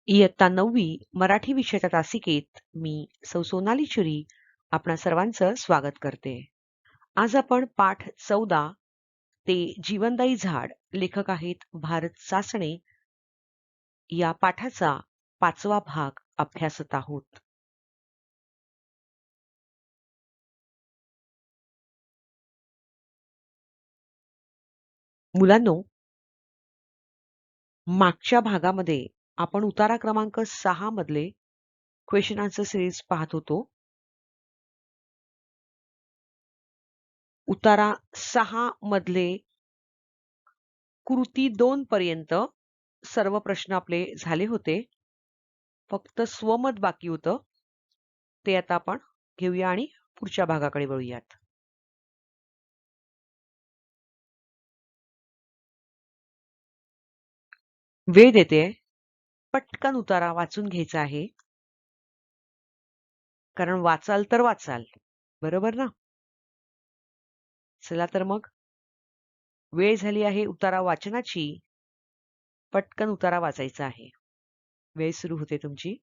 इयत्ता 9वी मराठी विषयाच्या तासिकेत मी सौ सोनाली चुरी आपणा सर्वांचं स्वागत करते. आज आपण पाठ 14 ते जीवनदायी झाड लेखक आहेत भारत सासणे या पाठाचा 5वा भाग अभ्यासत आहोत. मुलांनो, मागच्या भागामध्ये आपण उतारा क्रमांक 6 मधले क्वेश्चन आन्सर सिरीज पाहत होतो. उतारा 6 मधले कृती 2 पर्यंत सर्व प्रश्न आपले झाले होते. फक्त स्वमत बाकी होतं. ते आता आपण घेऊया आणि पुढच्या भागाकडे वळूयात. वेळ देते. पटकन उतारा वाचून घ्यायचा आहे. कारण वाचाल तर वाचाल. बरोबर ना? चला तर मग वेळ झाली आहे उतारा वाचनाची. पटकन उतारा वाचायचा आहे. वेळ सुरू होते तुमची.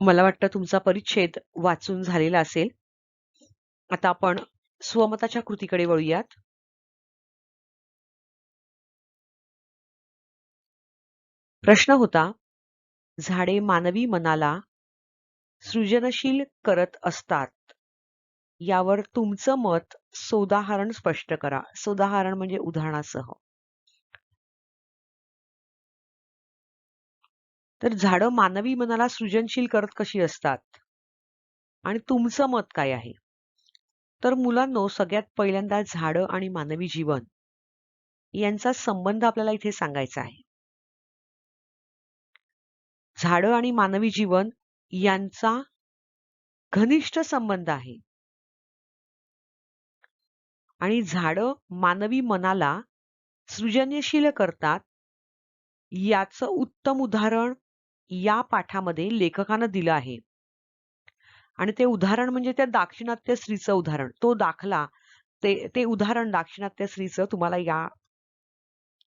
मला वाटतं तुमचा परिच्छेद वाचून झालेला असेल. आता आपण स्वमताच्या कृतीकडे वळूयात. प्रश्न होता, झाडे मानवी मनाला सृजनशील करत असतात. यावर तुमचं मत सोदाहरण स्पष्ट करा. सोदाहरण म्हणजे उदाहरणासह. तर झाडं मानवी मनाला सृजनशील करत कशी असतात? आणि तुमचं मत काय आहे? तर मुलांनो, सगळ्यात पहिल्यांदा झाडं आणि मानवी जीवन यांचा संबंध आपल्याला इथे सांगायचा आहे. झाडं आणि मानवी जीवन यांचा घनिष्ठ संबंध आहे. आणि झाडं मानवी मनाला सृजनशील करतात याचं उत्तम उदाहरण या पाठामध्ये लेखकानं दिलं आहे. आणि ते उदाहरण म्हणजे त्या दाक्षिणात्य स्त्रीचं उदाहरण. तो दाखला ते उदाहरण दाक्षिणात्य स्त्रीचं तुम्हाला या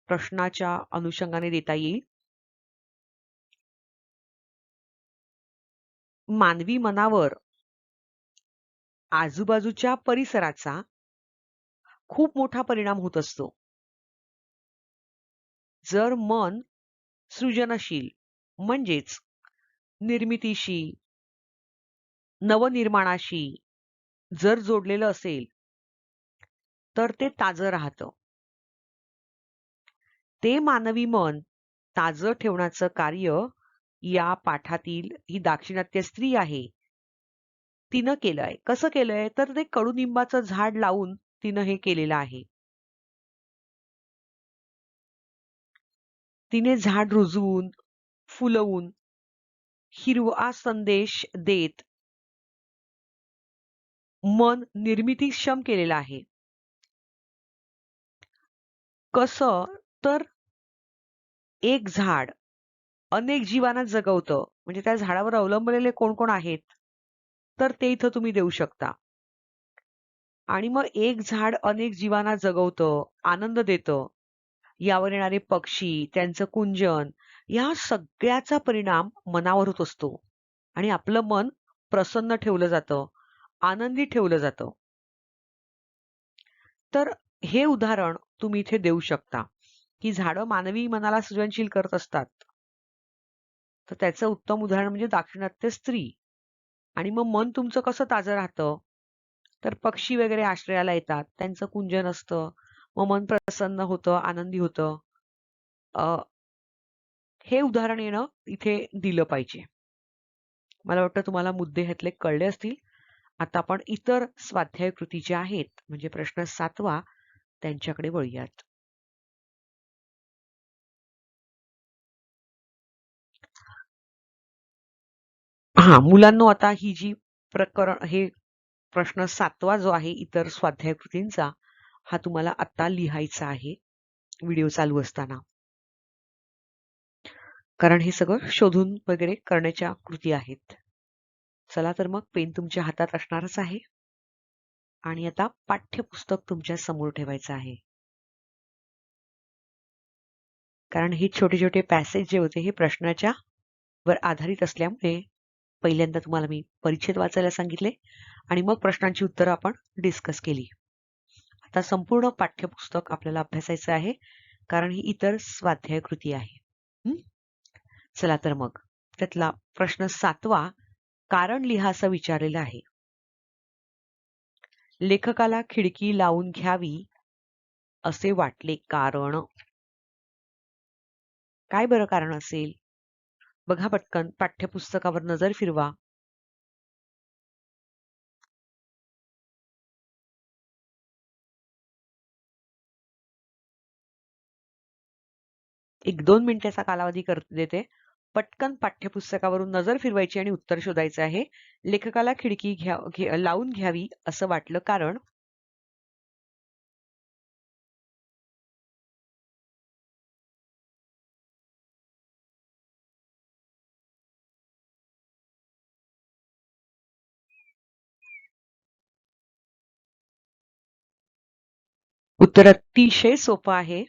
प्रश्नाच्या अनुषंगाने देता येईल. मानवी मनावर आजूबाजूच्या परिसराचा खूप मोठा परिणाम होत असतो. जर मन सृजनशील म्हणजेच निर्मितीशी, नवनिर्माणाशी जर जोडलेलं असेल, तर ते ताजं राहतं. ते मानवी मन ताजं ठेवण्याचं कार्य या पाठातील ही दाक्षिणात्य स्त्री आहे, तिनं केलंय. कसं केलंय? तर ते कडुनिंबाचं झाड लावून तिनं हे केलेलं आहे. तिने झाड रुजवून, फुलवून, हिरवा संदेश देत मन निर्मितीक्षम केलेलं आहे. कसं तर एक झाड अनेक जीवांना जगवतं, म्हणजे त्या झाडावर अवलंबलेले कोण कोण आहेत, तर ते इथं तुम्ही देऊ शकता. आणि मग एक झाड अनेक जीवांना जगवतं, आनंद देतं. यावर येणारे पक्षी, त्यांचं कुंजन, या सगळ्याचा परिणाम मनावर होत असतो आणि आपलं मन प्रसन्न ठेवलं जातं, आनंदी ठेवलं जातं. तर हे उदाहरण तुम्ही इथे देऊ शकता, की झाडं मानवी मनाला सृजनशील करत असतात. तर त्याचं उत्तम उदाहरण म्हणजे दाक्षिणात्य स्त्री. आणि मग मन तुमचं कसं ताजं राहतं, तर पक्षी वगैरे आश्रयाला येतात, त्यांचं कुंजन असतं, मग मन प्रसन्न होतं, आनंदी होतं. अ, हे उदाहरण येणं इथे दिलं पाहिजे. मला वाटतं तुम्हाला मुद्दे ह्यातले कळले असतील. आता आपण इतर स्वाध्याय कृती ज्या आहेत, म्हणजे प्रश्न 7वा, त्यांच्याकडे वळूयात. हा, मुलांनो, आता ही जी प्रकरण, हे प्रश्न 7वा जो आहे इतर स्वाध्याय कृतींचा, हा तुम्हाला आता लिहायचा आहे व्हिडिओ चालू असताना. कारण हे सगळं शोधून वगैरे करण्याच्या कृती आहेत. चला तर मग पेन तुमच्या हातात असणारच आहे आणि आता पाठ्यपुस्तक तुमच्या समोर ठेवायचं आहे. कारण हे छोटे छोटे पॅसेज जे होते हे प्रश्नाच्या वर आधारित असल्यामुळे पहिल्यांदा तुम्हाला मी परिच्छेद वाचायला सांगितले आणि मग प्रश्नांची उत्तरं आपण डिस्कस केली. आता संपूर्ण पाठ्यपुस्तक आपल्याला अभ्यासायचं आहे, कारण ही इतर स्वाध्याय कृती आहे. चला तर मग त्यातला प्रश्न 7वा, कारण लिहा असं विचारलेलं आहे. लेखकाला खिडकी लावून घ्यावी असे वाटले कारण. काय बरं कारण असेल? बघा पटकन, पाठ्यपुस्तकावर नजर फिरवा. एक 2 मिनिटाचा कालावधी देते. पटकन पाठ्यपुस्तकावरून नजर फिरवायची आणि उत्तर शोधायचं आहे. लेखकाला खिडकी लावून घ्यावी असं वाटलं कारण. उत्तर अतिशय सोपं आहे.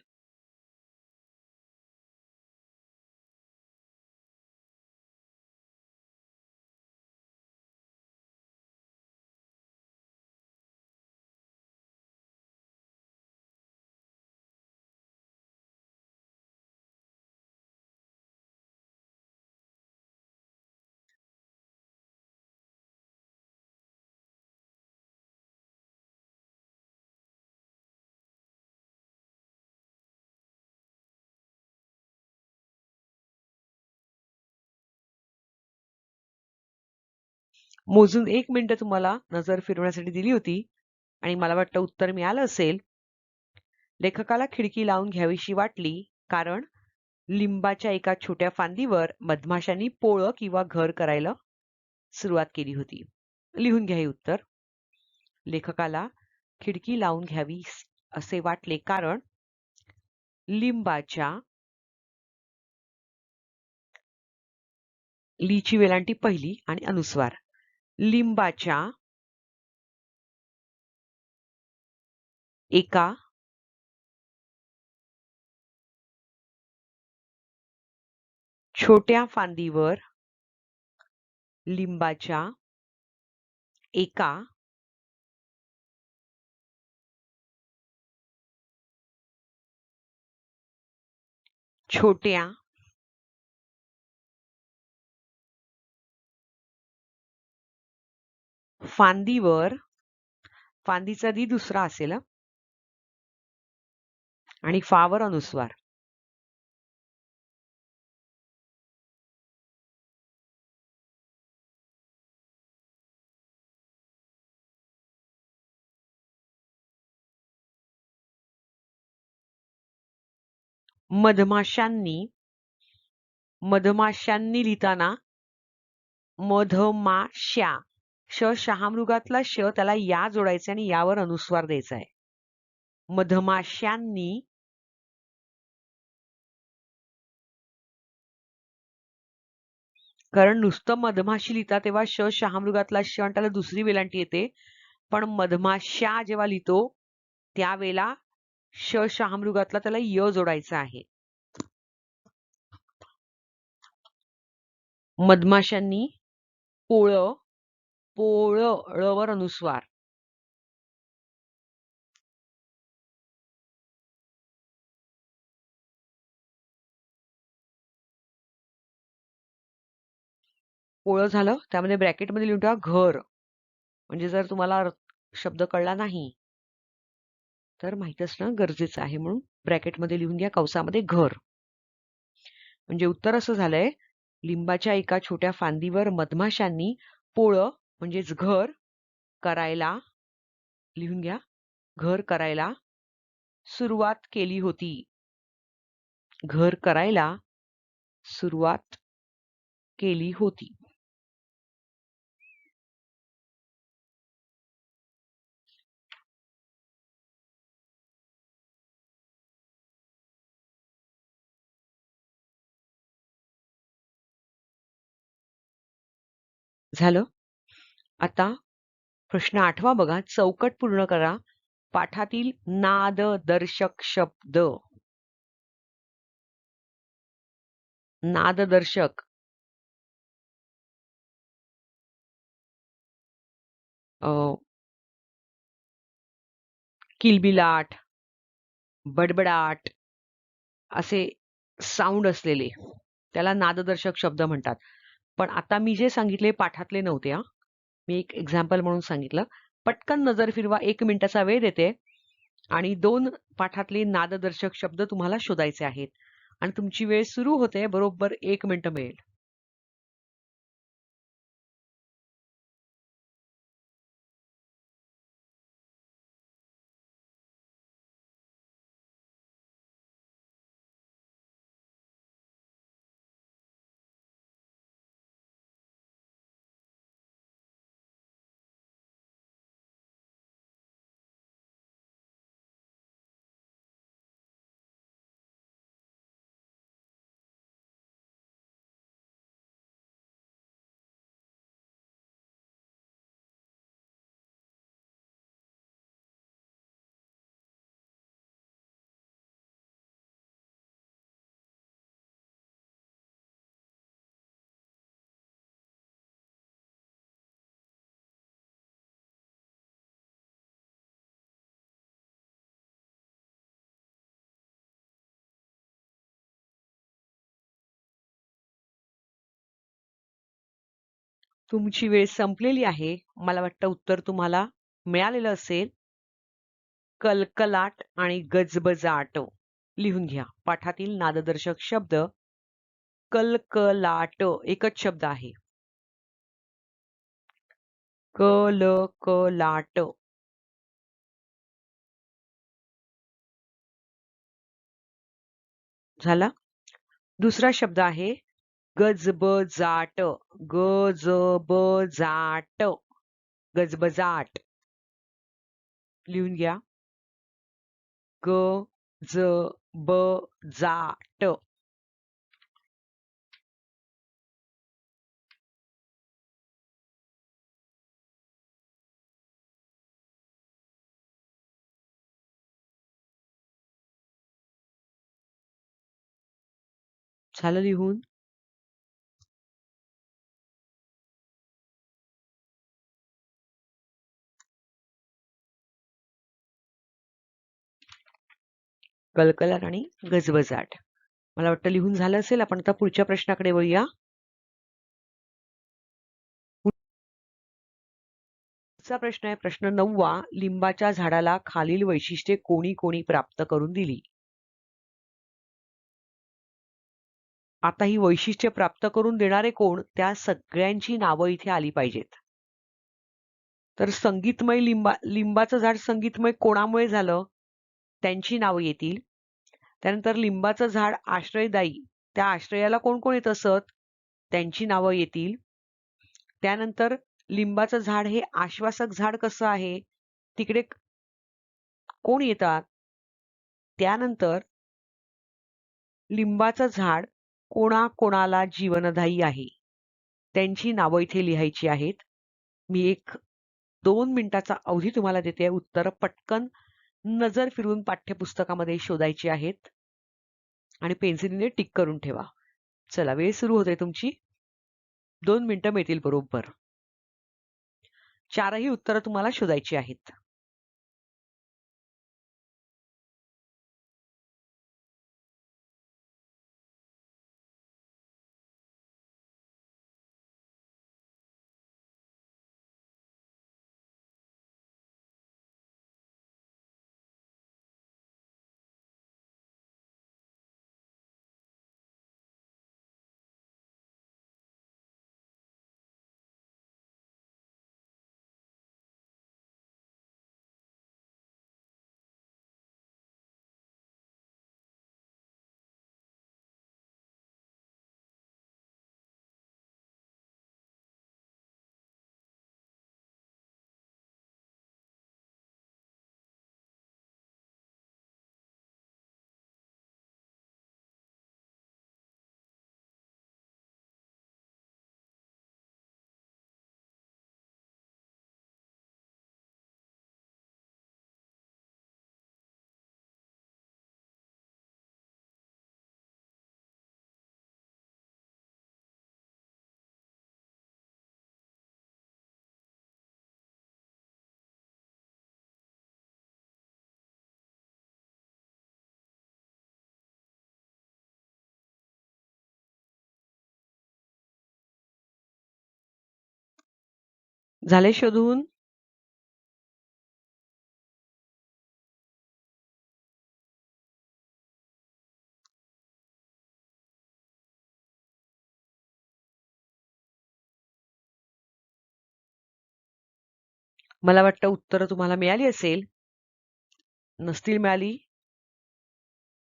मोजून 1 मिनिट तुम्हाला नजर फिरवण्यासाठी दिली होती आणि मला वाटतं उत्तर मिळालं असेल. लेखकाला खिडकी लावून घ्यावीशी वाटली कारण लिंबाच्या एका छोट्या फांदीवर मधमाशांनी पोळं किंवा घर करायला सुरुवात केली होती. लिहून घ्या हे उत्तर. लेखकाला खिडकी लावून घ्यावी असे वाटले कारण लिंबाच्या, लीची वेलांटी पहिली आणि अनुस्वार, लिंबाच्या एका छोट्या फांदीवर लिंबाच्या एका छोट्या फांदीवर, फांदीचा दी दुसरा असेल आणि फावर अनुस्वार, मधमाशांनी, मधमाशांनी लिहिताना मधमाशा, शहामृगातला श त्याला या जोडायचा आणि यावर अनुस्वार द्यायचा आहे. मधमाशांनी कारण नुसतं मधमाशी लिहिता तेव्हा शहामृगातला श आणि त्याला दुसरी वेलांटी येते. पण मधमाशा जेव्हा लिहितो त्यावेळेला शहामृगातला त्याला य जोडायचा आहे. मधमाशांनी पोळ पोळ ळवर अनुस्वार. पोळ झालं, त्यामध्ये ब्रॅकेटमध्ये लिहून ठेवा घर. म्हणजे जर तुम्हाला शब्द कळला नाही तर माहित असणं गरजेचं आहे, म्हणून ब्रॅकेटमध्ये लिहून घ्या कंसामध्ये घर. म्हणजे उत्तर असं झालंय, लिंबाच्या एका छोट्या फांदीवर मधमाशांनी पोळ म्हणजेच घर करायला, लिहून घ्या, घर करायला सुरुवात केली होती. घर करायला सुरुवात केली होती. झालं. आता प्रश्न 8वा बघा. चौकट पूर्ण करा. पाठातील नाददर्शक शब्द. नाददर्शक किलबिलाट, बडबडाट असे साऊंड असलेले त्याला नाददर्शक शब्द म्हणतात. पण आता मी जे सांगितले पाठातले नव्हते हा. मी एक एक्झाम्पल म्हणून सांगितलं. पटकन नजर फिरवा, 1 मिनिटाचा वेळ देते आणि 2 पाठातले नाददर्शक शब्द तुम्हाला शोधायचे आहेत. आणि तुमची वेळ सुरू होते, बरोबर 1 मिनिट मिळेल. तुमची वेळ संपलेली आहे. मला वाटतं उत्तर तुम्हाला मिळालेलं असेल. कलकलाट आणि गजबजाट लिहून घ्या. पाठातील नाददर्शक शब्द कलकलाट एकच शब्द आहे. कलकलाट. झाला. दुसरा शब्द आहे गजबजाट. गजबजाट. गजबजाट लिहून घ्या. गजबजाट. झालं लिहून. कलकलाट आणि गजबजाट. मला वाटतं लिहून झालं असेल. आपण आता पुढच्या प्रश्नाकडे वळूया. पुढचा प्रश्न आहे प्रश्न 9वा. लिंबाच्या झाडाला खालील वैशिष्ट्ये कोणी कोणी प्राप्त करून दिली. आता ही वैशिष्ट्ये प्राप्त करून देणारे कोण, त्या सगळ्यांची नावं इथे आली पाहिजेत. तर संगीतमय लिंबाचं झाड संगीतमय कोणामुळे झालं, त्यांची नावं येतील. त्यानंतर लिंबाचं झाड आश्रयदायी, त्या आश्रयाला कोण कोण येत असत, त्यांची नावं येतील. त्यानंतर लिंबाचं झाड हे आश्वासक झाड कसं आहे, तिकडे कोण येतात. त्यानंतर लिंबाचं झाड कोणाकोणाला जीवनदायी आहे, त्यांची नावं इथे लिहायची आहेत. मी 1-2 मिनिटाचा अवधी तुम्हाला देते. उत्तरं पटकन नजर फिरवून पाठ्यपुस्तकामध्ये शोधायची आहेत आणि पेन्सिलीने टिक करून ठेवा. चला, वेळ सुरू होते तुमची. 2 मिनिटं मिळतील बरोबर. 4ही उत्तरं तुम्हाला शोधायची आहेत. झाले शोधून? मला वाटतं उत्तरं तुम्हाला मिळाली असेल. नसतील मिळाली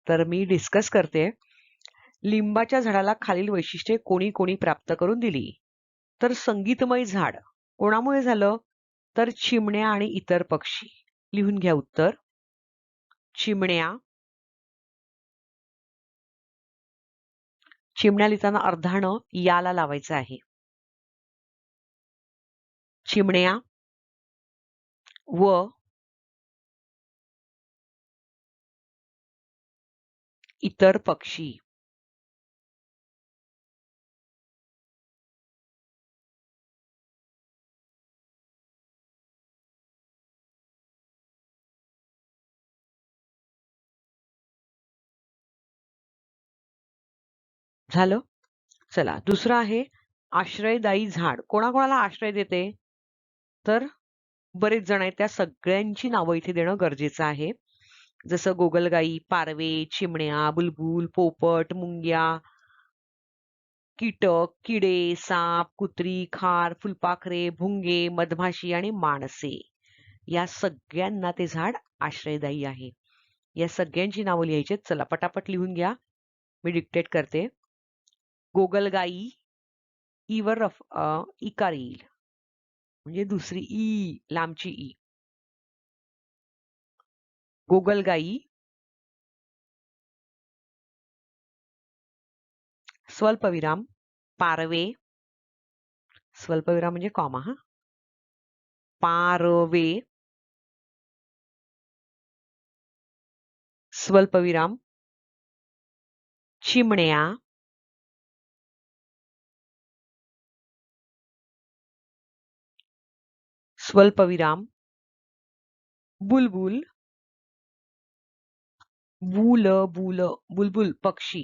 तर मी डिस्कस करते. लिंबाच्या झाडाला खालील वैशिष्ट्ये कोणी कोणी प्राप्त करून दिली? तर संगीतमय झाड कोणामुळे झालं? तर चिमण्या आणि इतर पक्षी. लिहून घ्या उत्तर. चिमण्या. चिमण्या लिहिताना अर्धा ण याला लावायचं आहे. चिमण्या व इतर पक्षी. झालं? चला, दुसरं आहे आश्रयदायी झाड. कोणाकोणाला आश्रय देते? तर बरेच जण आहेत, त्या सगळ्यांची नावं इथे देणं गरजेचं आहे. जसं गोगलगाई, पारवे, चिमण्या, बुलबुल, पोपट, मुंग्या, कीटक, किडे, साप, कुत्री, खार, फुलपाखरे, भुंगे, मधमाशी आणि माणसे. या सगळ्यांना ते झाड आश्रयदायी आहे. या सगळ्यांची नावं लिहायची आहेत. चला, पटापट लिहून घ्या. मी डिक्टेट करते. गोगलगाई, ईवर इकार येईल, म्हणजे दुसरी ई, लांबची ई. गोगलगाई, स्वल्पविराम, पारवे, स्वल्पविराम म्हणजे कॉमा, हा, पारवे, स्वल्पविराम, चिमण्या, स्वल्पविराम, बुलबुल, बुलबुल पक्षी.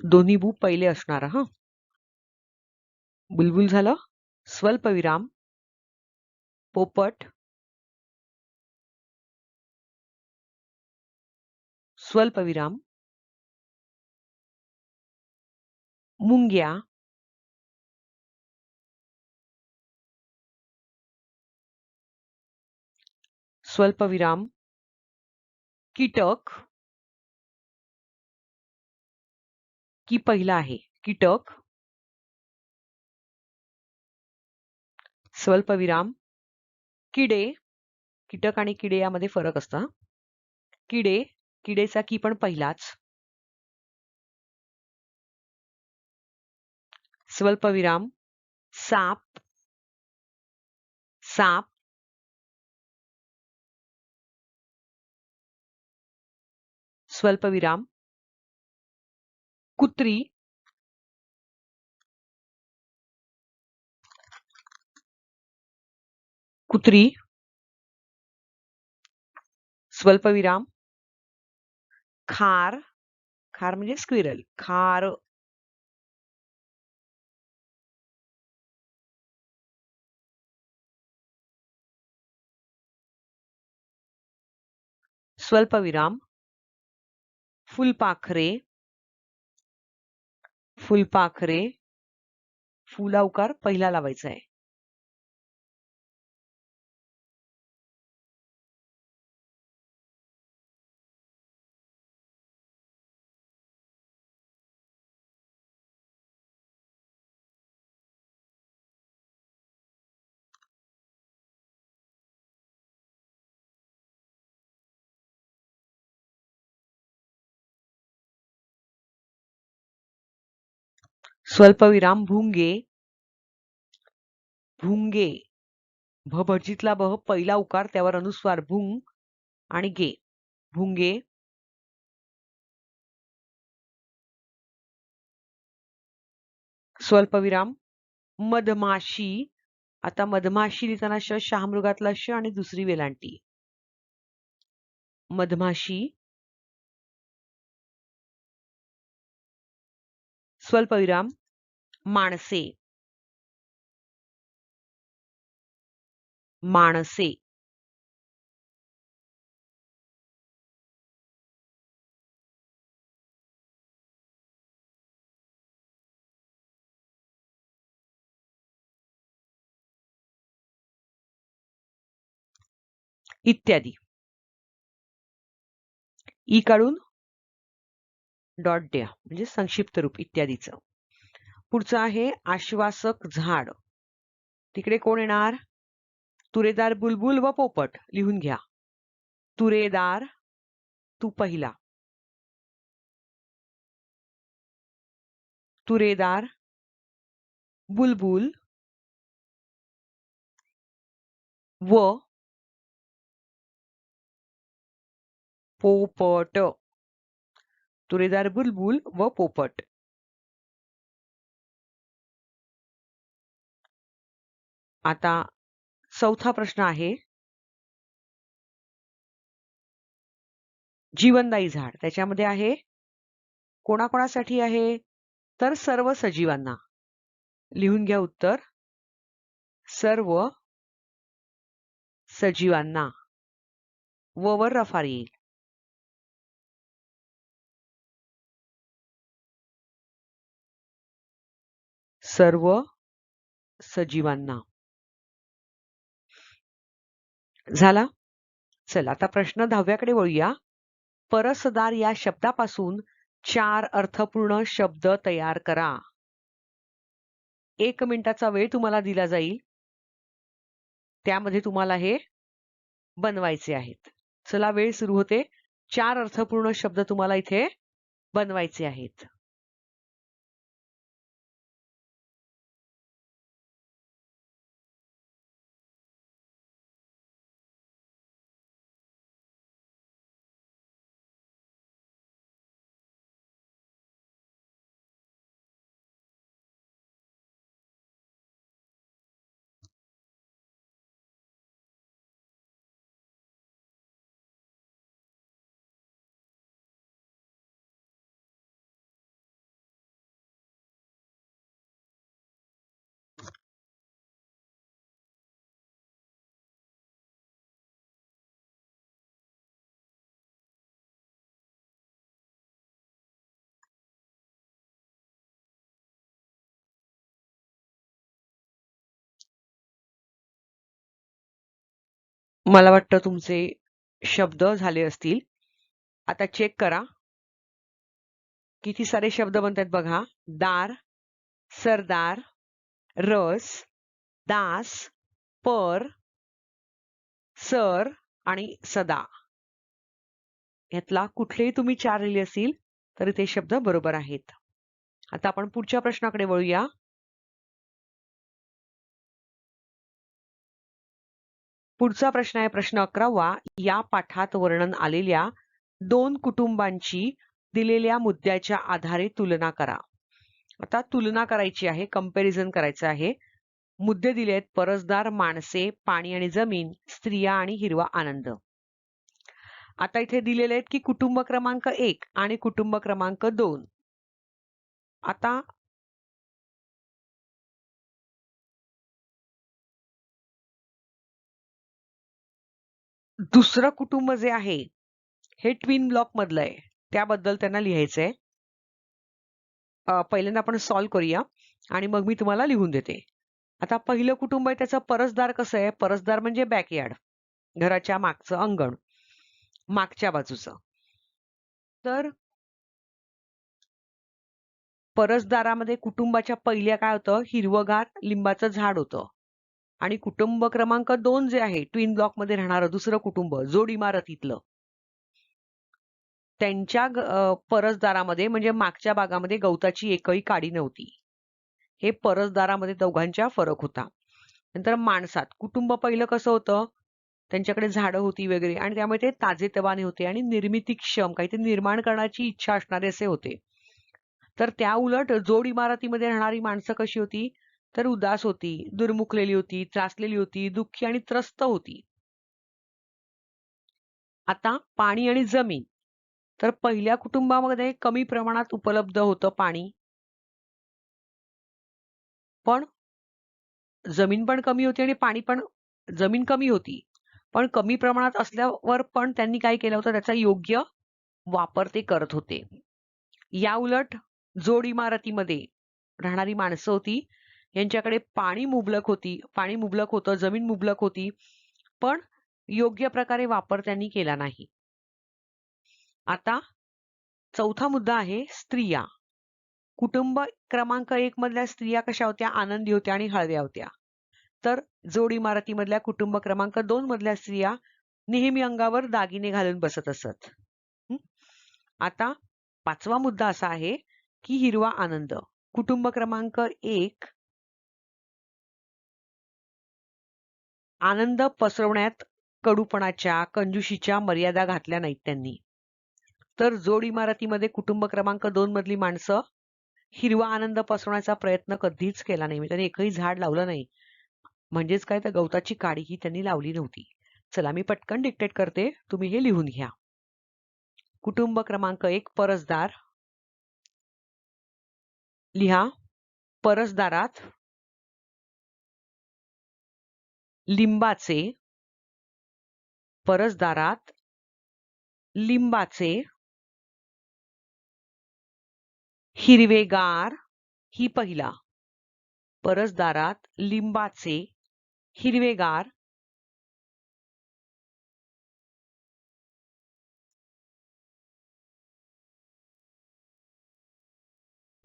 दोन्ही बू पहिले असणार, हा. बुलबुल झालं. स्वल्पविराम, पोपट, स्वल्पविराम, मुंग्या, स्वल्पविराम, कीटक, की पहिला आहे कीटक, स्वल्पविराम, किडे. कीटक आणि किडे यामध्ये फरक असतो. किडे, किडेचा की पण पहिलाच. स्वल्पविराम साप साप स्वल्पविराम कुत्री कुत्री स्वल्पविराम खार खार म्हणजे स्क्विरल खार स्वल्पविराम फुलपाखरे फुलपाखरे फुला उकार पहिला लावायचा आहे स्वल्पविराम भुंगे भुंगे भ भटजीतला ब पहिला उकार त्यावर अनुस्वार भुंग आणि गे भुंगे स्वल्पविराम मधमाशी आता मधमाशी लिहिताना शहामृगातला श आणि दुसरी वेलांटी मधमाशी स्वल्पविराम माणसे माणसे इत्यादी ई काढून डॉट द्या म्हणजे संक्षिप्त रूप इत्यादीचं पुढचं आहे आश्वासक झाड तिकडे कोण येणार तुरेदार बुलबुल व पोपट लिहून घ्या तुरेदार तू पहिला तुरेदार बुलबुल व पोपट तुरेदार बुलबुल व पोपट आता चौथा प्रश्न आहे जीवनदायी झाड त्याच्यामध्ये आहे कोणाकोणासाठी आहे तर सर्व सजीवांना लिहून घ्या उत्तर सर्व सजीवांना व वर रफार येईल सर्व सजीवांना झाला चल आता प्रश्न 10व्याकडे वळूया परसदार या शब्दापासून 4 अर्थपूर्ण शब्द तयार करा 1 मिनिटाचा वेळ तुम्हाला दिला जाईल त्यामध्ये तुम्हाला हे बनवायचे आहेत चला वेळ सुरू होते 4 अर्थपूर्ण शब्द तुम्हाला इथे बनवायचे आहेत मला वाटतं तुमचे शब्द झाले असतील आता चेक करा किती सारे शब्द बनतात बघा दार सरदार रस दास पर सर आणि सदा यातला कुठलेही तुम्ही 4 लिहिले असतील तरी ते शब्द बरोबर आहेत आता आपण पुढच्या प्रश्नाकडे वळूया पुढचा प्रश्न आहे प्रश्न 11वा. या पाठात वर्णन आलेल्या 2 कुटुंबांची दिलेल्या मुद्द्याच्या आधारे तुलना करा. आता तुलना करायची आहे, कंपॅरिझन करायचं आहे. मुद्दे दिले आहेत परसदार, माणसे, पाणी आणि जमीन, स्त्रिया आणि हिरवा आनंद. आता इथे दिलेले आहेत की कुटुंब क्रमांक 1 आणि कुटुंब क्रमांक 2. आता दुसरं कुटुंब जे आहे हे ट्विन ब्लॉक मधलं आहे, त्याबद्दल त्यांना लिहायचंय. पहिल्यांदा आपण सॉल्व्ह करूया आणि मग मी तुम्हाला लिहून देते. आता पहिलं कुटुंब आहे त्याचं परसदार कसं आहे? परसदार म्हणजे बॅकयार्ड, घराच्या मागचं अंगण, मागच्या बाजूचं. तर परसदारामध्ये कुटुंबाच्या पहिल्या काय होतं? हिरवगार लिंबाचं झाड होतं. आणि कुटुंब क्रमांक 2 जे आहे ट्विन ब्लॉक मध्ये राहणारं दुसरं कुटुंब जोड इमारतीतलं, त्यांच्या परसदारामध्ये म्हणजे मागच्या भागामध्ये गवताची एकही काडी नव्हती. हे परसदारामध्ये दोघांच्या फरक होता. नंतर माणसात कुटुंब पहिलं कसं होतं? त्यांच्याकडे झाडं होती वगैरे आणि त्यामुळे ते ताजेतवाने होते आणि निर्मितीक्षम, काहीतरी निर्माण करण्याची इच्छा असणारे असे होते. तर त्या उलट जोड इमारतीमध्ये राहणारी माणसं कशी होती? तर उदास होती, दुर्मुखलेली होती, त्रासलेली होती, दुःखी आणि त्रस्त होती. आता पाणी आणि जमीन. तर पहिल्या कुटुंबामध्ये कमी प्रमाणात उपलब्ध होतं पाणी, पण जमीन पण कमी होती आणि पाणी पण, जमीन कमी होती पण कमी प्रमाणात असल्यावर पण त्यांनी काय केलं होतं? त्याचा योग्य वापर ते करत होते. या उलट जोड इमारतीमध्ये राहणारी माणसं होती, यांच्याकडे पाणी मुबलक होतं, जमीन मुबलक होती, पण योग्य प्रकारे वापर त्यांनी केला नाही. आता चौथा मुद्दा आहे स्त्रिया. कुटुंब क्रमांक 1 मधल्या स्त्रिया कशा होत्या? आनंदी होत्या आणि हळव्या होत्या. तर जोड इमारतीमधल्या कुटुंब क्रमांक 2 मधल्या स्त्रिया नेहमी अंगावर दागिने घालून बसत असत. आता 5वा मुद्दा असा आहे की हिरवा आनंद. कुटुंब क्रमांक 1 आनंद पसरवण्यात कडूपणाच्या, कंजूशीच्या मर्यादा घातल्या नाहीत त्यांनी. तर जोड इमारतीमध्ये कुटुंब क्रमांक 2 मधली माणसं हिरवा आनंद पसरवण्याचा प्रयत्न कधीच केला नाही. त्यांनी एकही झाड लावलं नाही. म्हणजेच काय, तर गवताची काडीही त्यांनी लावली नव्हती. चला मी पटकन डिक्टेट करते, तुम्ही हे लिहून घ्या. कुटुंब क्रमांक 1 परसदार. लिहा. परसदारात लिंबाचे, परसदारात लिंबाचे हिरवेगार, ही पहिला. परसदारात लिंबाचे हिरवेगार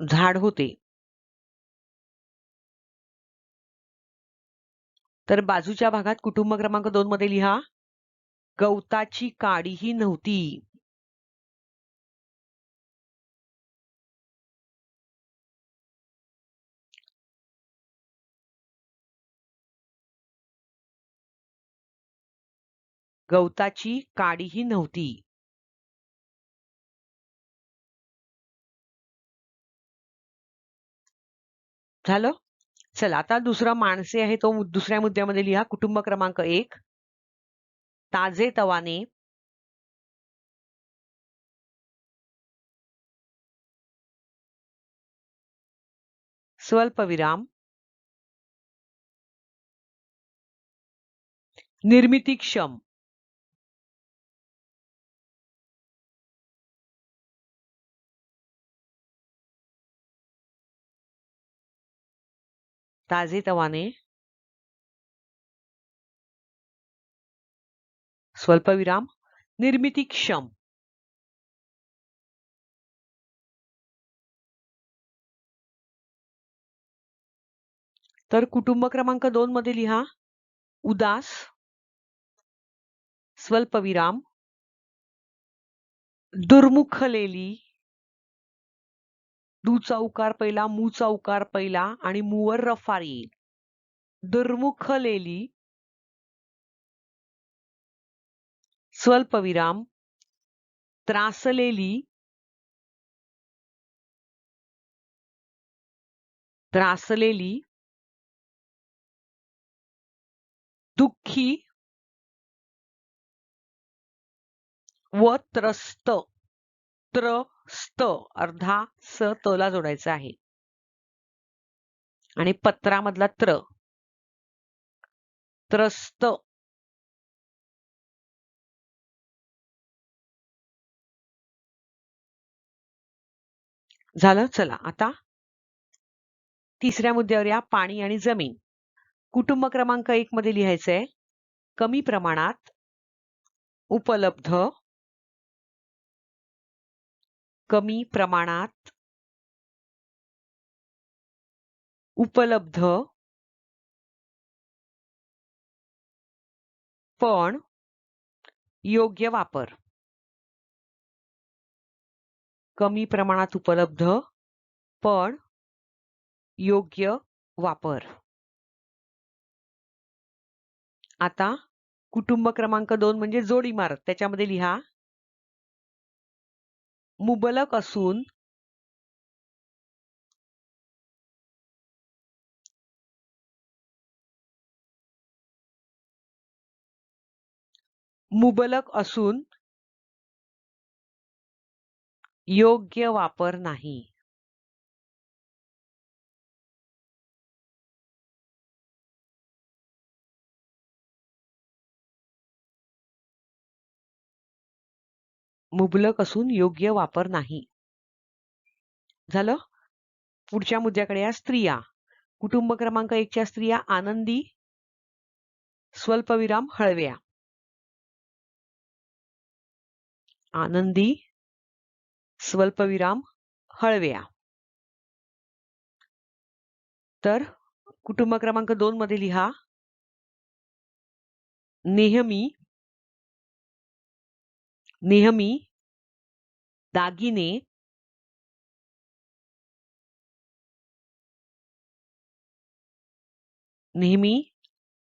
झाड होते. तर बाजूच्या भागात कुटुंब क्रमांक 2 मध्ये लिहा. गवताची काडीही नव्हती. गवताची काडीही नव्हती. झालं? चला आता दुसरा माणसे आहे तो दुसऱ्या मुद्द्यामध्ये लिहा. कुटुंब क्रमांक 1 ताजे तवाने, स्वल्पविराम, निर्मितीक्षम, ताजेतवाने, स्वल्पविराम, निर्मितीक्षम. तर कुटुंब क्रमांक 2 मध्ये लिहा. उदास, स्वल्पविराम, दुर्मुखलेली, दु चौकार पहिला, मू चौकार पहिला आणि मूवर रफार येईल. दुर्मुखलेली, स्वल्पविराम त्रासलेली त्रासलेली दुःखी व त्रस्त त्रस्त अर्धा स तला जोडायचा आहे आणि पत्रामधला त्रस्त झालं. चला आता तिसऱ्या मुद्द्यावर या. पाणी आणि जमीन. कुटुंब क्रमांक 1 मध्ये लिहायचंय कमी प्रमाणात उपलब्ध पण योग्य वापर. कमी प्रमाणात उपलब्ध पण योग्य वापर. आता कुटुंब क्रमांक 2 म्हणजे जोड इमारत. त्याच्यामध्ये लिहा मुबलक असून योग्य वापर नाही. मुबलक असून योग्य वापर नाही. झालं. पुढच्या मुद्द्याकडे या. स्त्रिया. कुटुंब क्रमांक 1 च्या स्त्रिया आनंदी स्वल्पविराम हळव्या. आनंदी स्वल्पविराम हळव्या. तर कुटुंब क्रमांक 2 मध्ये लिहा नेहमी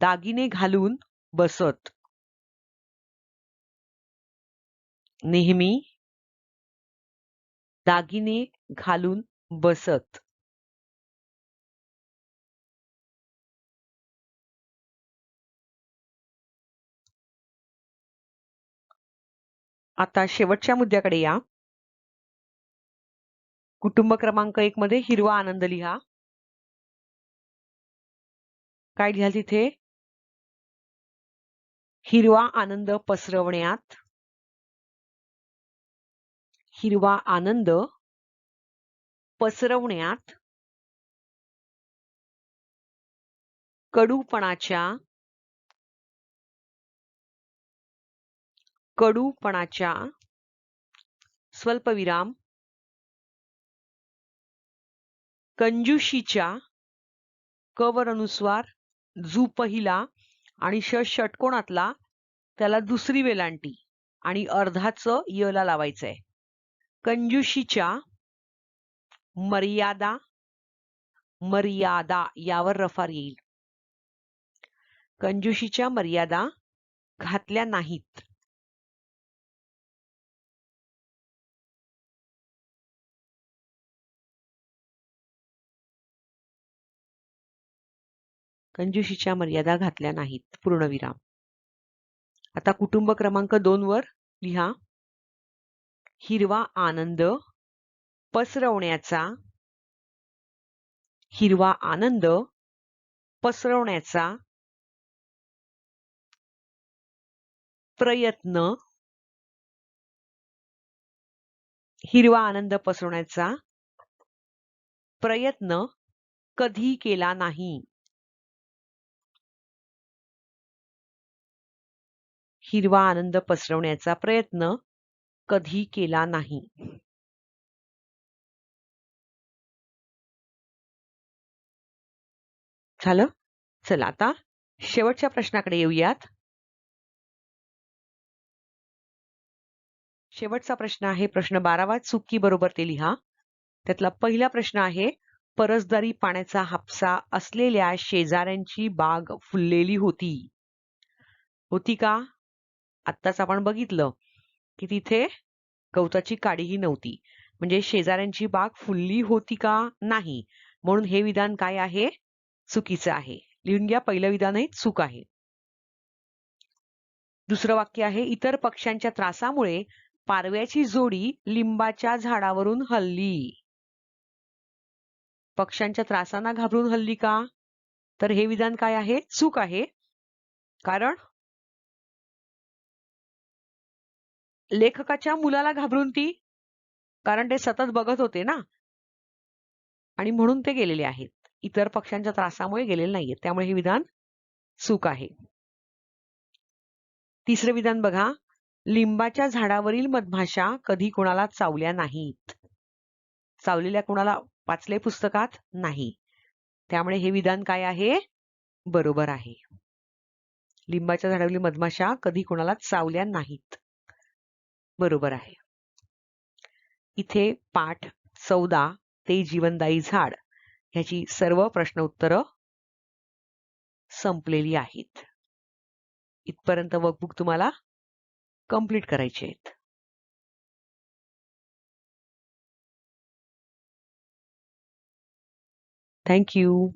दागिने घालून बसत. नेहमी दागिने घालून बसत. आता शेवटच्या मुद्द्याकडे या. कुटुंब क्रमांक 1 मध्ये हिरवा आनंद लिहा. काय लिहाल तिथे? हिरवा आनंद पसरवण्यात कडूपणाच्या स्वल्पविराम कंजूशीच्या क वर अनुस्वार जू पहिला आणि षटकोनातला त्याला दुसरी वेलांटी आणि अर्धाच य ला लावायचंय. कंजूशीच्या मर्यादा यावर रफार येईल. कंजूशीच्या मर्यादा घातल्या नाहीत. कंजूशीच्या मर्यादा घातल्या नाहीत. पूर्णविराम. आता कुटुंब क्रमांक 2 वर लिहा हिरवा आनंद पसरवण्याचा प्रयत्न कधी केला नाही. हिरवा आनंद पसरवण्याचा प्रयत्न कधी केला नाही. झालं. चला आता शेवटच्या प्रश्नाकडे येऊयात. शेवटचा प्रश्न आहे प्रश्न 12वा. चुकी बरोबर ते लिहा. त्यातला पहिला प्रश्न आहे परसदारी पाण्याचा हापसा असलेल्या शेजाऱ्यांची बाग फुललेली होती का? आत्ताच आपण बघितलं की तिथे गवताची काडीही नव्हती. म्हणजे शेजाऱ्यांची बाग फुलली होती का? नाही. म्हणून हे विधान काय आहे? चुकीचं आहे. लिहून घ्या, पहिलं विधानही चूक आहे. दुसरं वाक्य आहे, इतर पक्ष्यांच्या त्रासामुळे पारव्याची जोडी लिंबाच्या झाडावरून हलली. पक्ष्यांच्या त्रासांना घाबरून हलली का? तर हे विधान काय आहे? चूक आहे. कारण लेखकाच्या मुलाला घाबरून ती, कारण ते सतत बघत होते ना, आणि म्हणून ते गेलेले आहेत. इतर पक्ष्यांच्या त्रासामुळे गेलेले नाहीयेत. त्यामुळे हे विधान चूक आहे. तिसरं विधान बघा, लिंबाच्या झाडावरील मधमाशा कधी कोणाला चावल्या नाहीत. चावलेल्या कोणाला वाचले पुस्तकात? नाही. त्यामुळे हे विधान काय आहे? बरोबर आहे. लिंबाच्या झाडावरील मधमाशा कधी कोणाला चावल्या नाहीत. बरोबर आहे. इथे पाठ 14 ते जीवनदायी झाड ह्याची सर्व प्रश्न उत्तरं संपलेली आहेत. इथपर्यंत वर्कबुक तुम्हाला कंप्लीट करायचे आहेत. Thank you.